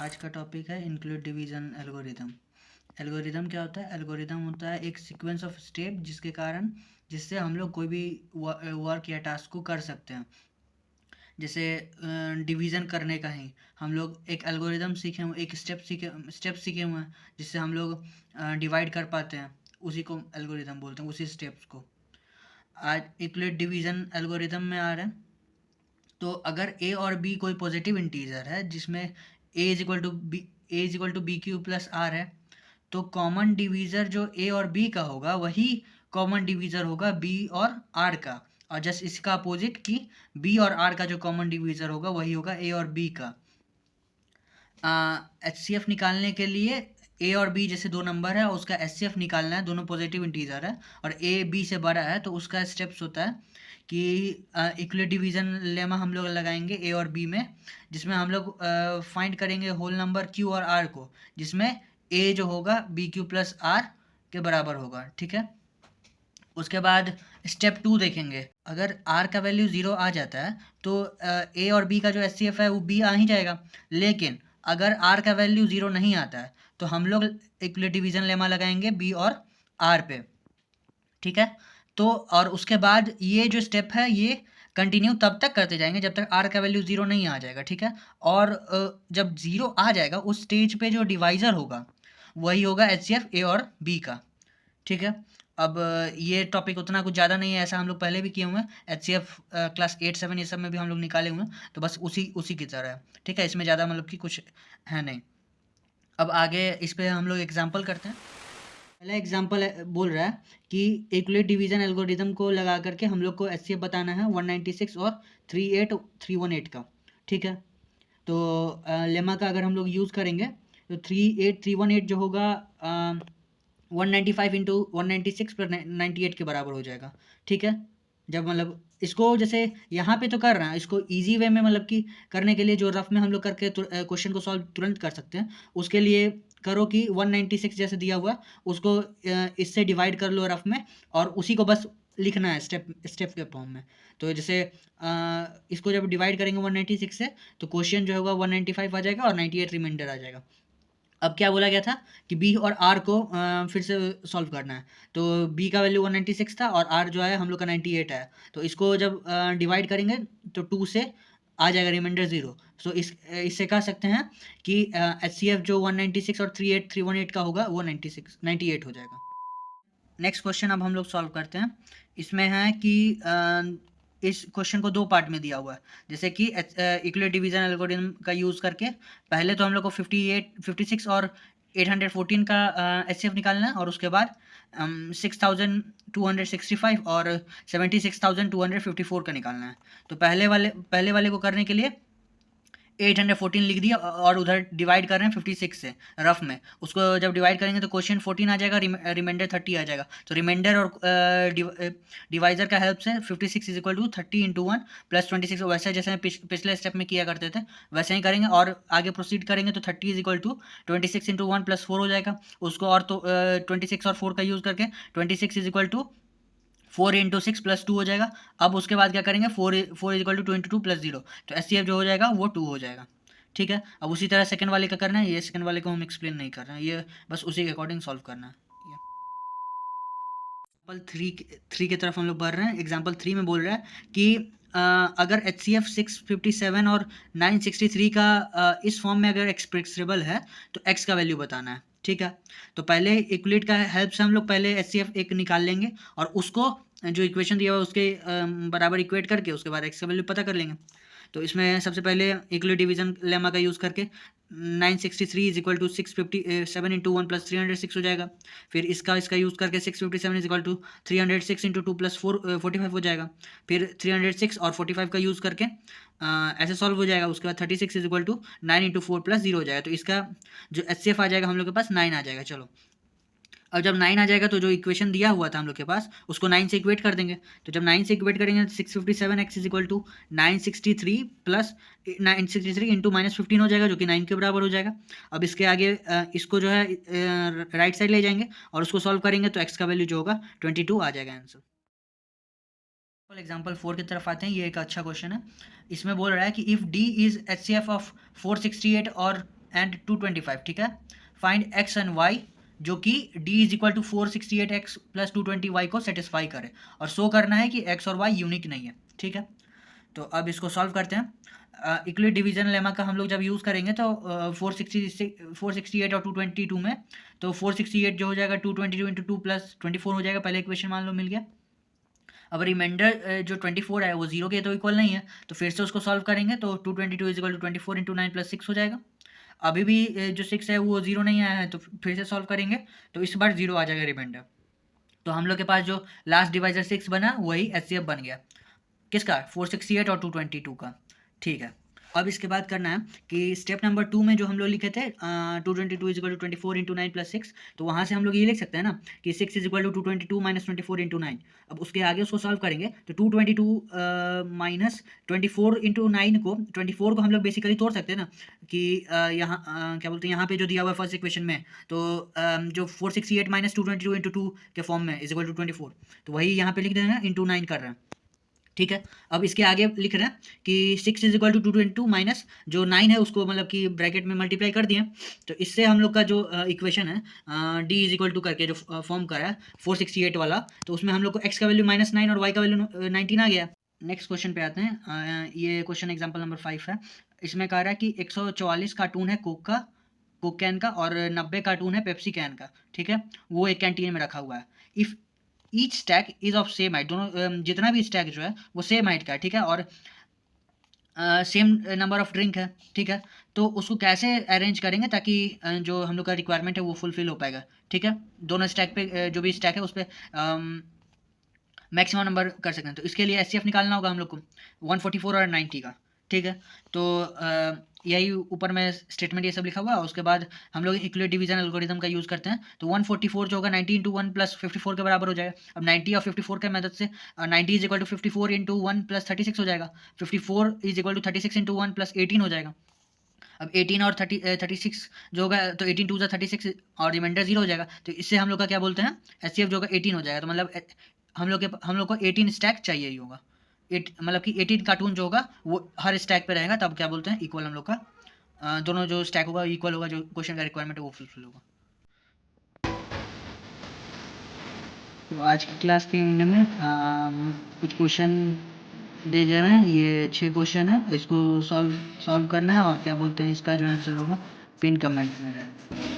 आज का टॉपिक है इंक्लूड डिवीजन एल्गोरिदम। एल्गोरिदम क्या होता है? एल्गोरिदम होता है एक सीक्वेंस ऑफ स्टेप जिससे हम लोग कोई भी वर्क या टास्क को कर सकते हैं। जैसे डिवीज़न करने का ही हम लोग एक एल्गोरिदम सीखे हुए, एक स्टेप सीखे हुए हैं जिससे हम लोग डिवाइड कर पाते हैं। उसी को एल्गोरिदम बोलते हैं, उसी स्टेप्स को। आज इंक्लूड डिवीजन एल्गोरिदम में आ रहे हैं। तो अगर ए और बी कोई पॉजिटिव इंटीजर है जिसमें a is equal to b q plus r है, तो कॉमन डिवीज़र जो ए और बी का होगा वही कॉमन डिवीज़र होगा बी और आर का। और जस्ट इसका अपोजिट कि बी और आर का जो कॉमन डिवीज़र होगा वही होगा ए और बी का। एच सी एफ निकालने के लिए ए और बी जैसे दो नंबर है, उसका एच सी एफ निकालना है, दोनों पॉजिटिव इंटीजर है और ए बी से बड़ा है, तो उसका स्टेप्स होता है कि इक्वल डिवीज़न लेमा हम लोग लगाएंगे ए और बी में, जिसमें हम लोग फाइंड करेंगे होल नंबर क्यू और आर को, जिसमें ए जो होगा बी क्यू प्लस आर के बराबर होगा। ठीक है, उसके बाद स्टेप 2 देखेंगे। अगर आर का वैल्यू 0 आ जाता है तो ए और बी का जो एच सी एफ है वो बी आ ही जाएगा। लेकिन अगर आर का वैल्यू 0 नहीं आता है तो हम लोग इक्वल डिवीज़न लेमा लगाएंगे बी और आर पे। ठीक है, तो और उसके बाद ये जो स्टेप है ये कंटिन्यू तब तक करते जाएंगे जब तक आर का वैल्यू 0 नहीं आ जाएगा। ठीक है, और जब 0 आ जाएगा उस स्टेज पे जो डिवाइज़र होगा वही होगा एच सी एफ ए और बी का। ठीक है, अब ये टॉपिक उतना कुछ ज़्यादा नहीं है, ऐसा हम लोग पहले भी किए हुए हैं। एच सी एफ क्लास 8 7 ये सब में भी हम लोग निकाले हुए हैं, तो बस उसी उसी की तरह है। ठीक है, इसमें ज़्यादा मतलब कि कुछ है नहीं। अब आगे इस पे हम लोग एग्जांपल करते हैं। पहला एग्जांपल बोल रहा है कि इक्वलेट डिवीजन एल्गोरिदम को लगा करके हम लोग को एच सी एफ बताना है 196 और 38318 का। ठीक है, तो लेमा का अगर हम लोग यूज़ करेंगे तो 38318 जो होगा 195 इंटू 196 प्लस 98 के बराबर हो जाएगा। ठीक है, जब मतलब इसको जैसे यहाँ पे तो कर रहे हैं, इसको इजी वे में मतलब कि करने के लिए जो रफ में हम लोग करके क्वेश्चन को सॉल्व तुरंत कर सकते हैं, उसके लिए करो कि 196 जैसे दिया हुआ उसको इससे डिवाइड कर लो रफ में, और उसी को बस लिखना है स्टेप स्टेप के फॉर्म में। तो जैसे इसको जब डिवाइड करेंगे 196 से तो क्वेश्चन जो होगा 195 आ जाएगा और 98 रिमाइंडर आ जाएगा। अब क्या बोला गया था कि बी और आर को फिर से सॉल्व करना है। तो बी का वैल्यू 196 था और आर जो है हम लोग का 98 है, तो इसको जब डिवाइड करेंगे तो 2 से आ जाएगा रिमाइंडर 0। सो इससे कह सकते हैं कि एच सी एफ जो 196 और 38318 का होगा वो 98 हो जाएगा। नेक्स्ट क्वेश्चन अब हम लोग सॉल्व करते हैं। इसमें है कि इस क्वेश्चन को दो पार्ट में दिया हुआ है। जैसे कि इक्वल डिवीजन एल्गोरिथम का यूज़ करके पहले तो हम लोग को 56 और 814 का एच सी एफ निकालना है, और उसके बाद 6265 और 76,254 का निकालना है। तो पहले वाले को करने के लिए 814 लिख दिया और उधर डिवाइड कर रहे हैं 56 से रफ में। उसको जब डिवाइड करेंगे तो क्वेश्चन 14 आ जाएगा, रिमाइंडर 30 आ जाएगा। तो रिमाइंडर और डिवाइजर का हेल्प से 56 is equal to 30 into 1 plus 26, वैसे जैसे पिछले स्टेप में किया करते थे वैसे ही करेंगे, और आगे प्रोसीड करेंगे तो 30 is equal to 26 into 1 plus 4 हो जाएगा। उसको और तो 26 और 4 का यूज़ करके 26 is equal to 4 into 6 plus 2 हो जाएगा। अब उसके बाद क्या करेंगे, 4 is equal to 2 into 2 plus 0, तो एस सी एफ जो हो जाएगा वो 2 हो जाएगा। ठीक है, अब उसी तरह सेकंड वाले का करना है, ये सेकंड वाले को हम एक्सप्लेन नहीं कर रहे हैं, ये बस उसी के अकॉर्डिंग सॉल्व करना है। एग्जाम्पल थ्री की तरफ हम लोग बढ़ रहे हैं। एग्जाम्पल 3 में बोल रहा है कि अगर एच सी एफ 657 और 963 का इस फॉर्म में अगर एक्सप्रेसिबल है तो एक्स का वैल्यू बताना है। ठीक है, तो पहले इक्वलिट का हेल्प से हम लोग पहले एच सी एफ एक निकाल लेंगे और उसको जो इक्वेशन दिया हुआ उसके बराबर इक्वेट करके उसके बाद एक्स का वैल्यू पता कर लेंगे। तो इसमें सबसे पहले इक्वल डिवीजन लेमा का यूज़ करके 963 is equal to 657 into 1 plus 306 हो जाएगा। फिर इसका यूज़ करके 657 is equal to 306 into 2 plus 45 हो जाएगा। फिर 306 और 45 का यूज़ करके ऐसे सॉल्व हो जाएगा। उसके बाद 36 is equal to 9 into 4 plus 0 हो जाएगा। तो इसका जो एच सी एफ आ जाएगा हम लोग के पास 9 आ जाएगा। चलो, अब जब 9 आ जाएगा तो जो इक्वेशन दिया हुआ था हम लोग के पास उसको 9 से इक्वेट कर देंगे। तो जब 9 से इक्वेट करेंगे तो 657 x is equal to 963 plus 963 into -15 हो जाएगा, जो कि 9 के बराबर हो जाएगा। अब इसके आगे इसको जो है राइट साइड ले जाएंगे और उसको सॉल्व करेंगे तो एक्स का वैल्यू जो होगा 22 आ जाएगा आंसर। एग्जाम्पल 4 की तरफ आते हैं। ये एक अच्छा क्वेश्चन है। इसमें बोल रहा है कि if D is H C F of 468 और एंड 225, ठीक है। फाइंड एक्स एंड वाई जो कि D is equal to 468x plus 220y को सेटिस्फाई करे, और शो करना है कि एक्स और वाई यूनिक नहीं है, ठीक है। तो अब इसको सॉल्व करते हैं। इक्वलिटी डिवीजन लेमा का हम लोग जब यूज़ करेंगे तो 468 और 222 में, तो 468 जो हो जाएगा 222 इंटू 2 प्लस 24 हो जाएगा, पहले इक्वेशन मान लो मिल गया। अब रिमाइंडर जो 24 है वो जीरो के तो इक्वल नहीं है, तो फिर से उसको सॉल्व करेंगे तो 222 is equal to 24 into 9 plus 6 हो जाएगा। अभी भी जो 6 है वो जीरो नहीं आया है, तो फिर से सॉल्व करेंगे तो इस बार जीरो आ जाएगा रिमाइंडर। तो हम लोग के पास जो लास्ट डिवाइजर 6 बना वही एचसीएफ बन गया, किसका, 468 और 222 का, ठीक है। अब इसके बाद करना है कि स्टेप नंबर 2 में जो हम लोग लिखे थे 222 is equal to 24 into 9 plus 6, तो वहाँ से हम लोग ये लिख सकते हैं ना कि 6 is equal to 222 minus 24 into 9। अब उसके आगे उसको सॉल्व करेंगे तो 222 माइनस 24 इंटू 9 को, 24 को हम लोग बेसिकली तोड़ सकते हैं ना कि यहाँ क्या बोलते हैं, यहाँ पे जो दिया हुआ है फर्स्ट इक्वेशन में, तो जो 468 माइनस 222 इंटू 2 के फॉर्म में इज इक्वल टू 24, तो वही यहाँ पे लिख देना इंटू 9 कर रहे हैं, ठीक है। अब इसके आगे लिख रहे हैं कि 6 इज इक्वल टू 222 माइनस जो 9 है उसको मतलब कि ब्रैकेट में मल्टीप्लाई कर दिए, तो इससे हम लोग का जो इक्वेशन है डी इज इक्वल टू करके जो फॉर्म करा है 468 वाला, तो उसमें हम लोग को एक्स का वैल्यू -9 और वाई का वैल्यू 19 आ गया। नेक्स्ट क्वेश्चन पे आते हैं। ये क्वेश्चन एग्जाम्पल नंबर 5 है। इसमें कह रहा है कि 144 कार्टून है कोक कैन का और 90 कार्टून है पेप्सी कैन का, ठीक है। वो एक कैंटीन में रखा हुआ है। If each stack is of same height, दोनों जितना भी स्टैक जो है वो सेम हाइट का है, ठीक है, और सेम नंबर ऑफ ड्रिंक है, ठीक है। तो उसको कैसे अरेंज करेंगे ताकि जो हम लोग का रिक्वायरमेंट है वो फुलफिल हो पाएगा, ठीक है। दोनों स्टैक पे जो भी स्टैक है उस पर मैक्सिमम नंबर कर सकते हैं, तो इसके लिए एचसीएफ निकालना होगा हम लोग को 144 और 90 का, ठीक है। तो यही ऊपर में स्टेटमेंट ये सब लिखा हुआ है। उसके बाद हम लोग इक्वलिटी डिवीजन एल्गोरिथम का यूज़ करते हैं, तो 144 जो होगा 90 इंटू 1 प्लस 54 के बराबर हो जाएगा। अब 90 और 54 के मदद से 90 is equal to 54 into 1 plus 36 हो जाएगा, 54 is equal to 36 into 1 plus 18 हो जाएगा। अब 18 और 36 जो होगा तो 18 टू 36 और रिमाइंडर 0 हो जाएगा, तो इससे हम लोग का क्या बोलते हैं, एचसीएफ जो होगा 18 हो जाएगा। तो मतलब हम लोग को 18 स्टैक चाहिए ही होगा, मतलब कि 18 कार्टून जो होगा वो हर स्टैक पे रहेगा, तब क्या बोलते हैं इक्वल हम लोग का दोनों जो स्टैक होगा इक्वल होगा, जो क्वेश्चन का रिक्वायरमेंट है वो फुलफिल होगा। तो आज की क्लास के एंड में कुछ क्वेश्चन दे जा रहे हैं। ये 6 क्वेश्चन है, इसको सॉल्व करना है और क्या बोलते हैं इसका जो आंसर होगा पिन कमेंट में।